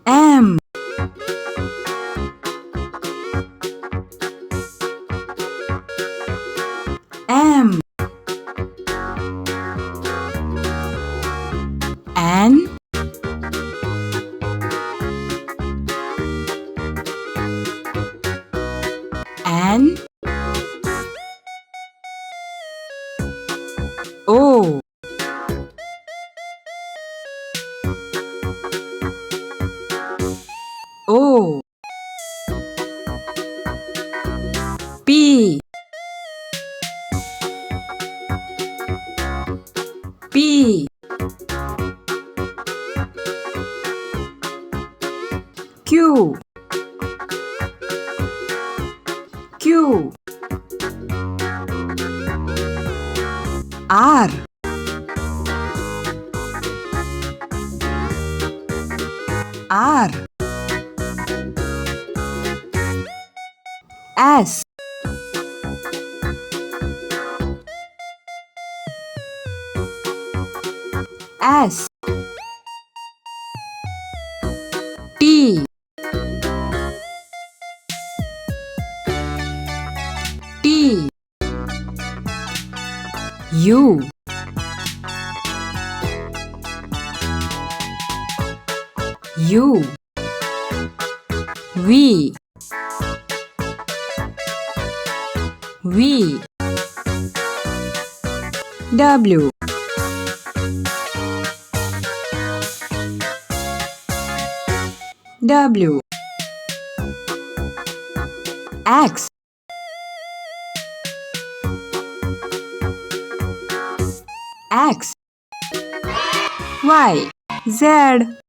M M N N O O P P Q Q R R S S T T U U V V W W X X Y Z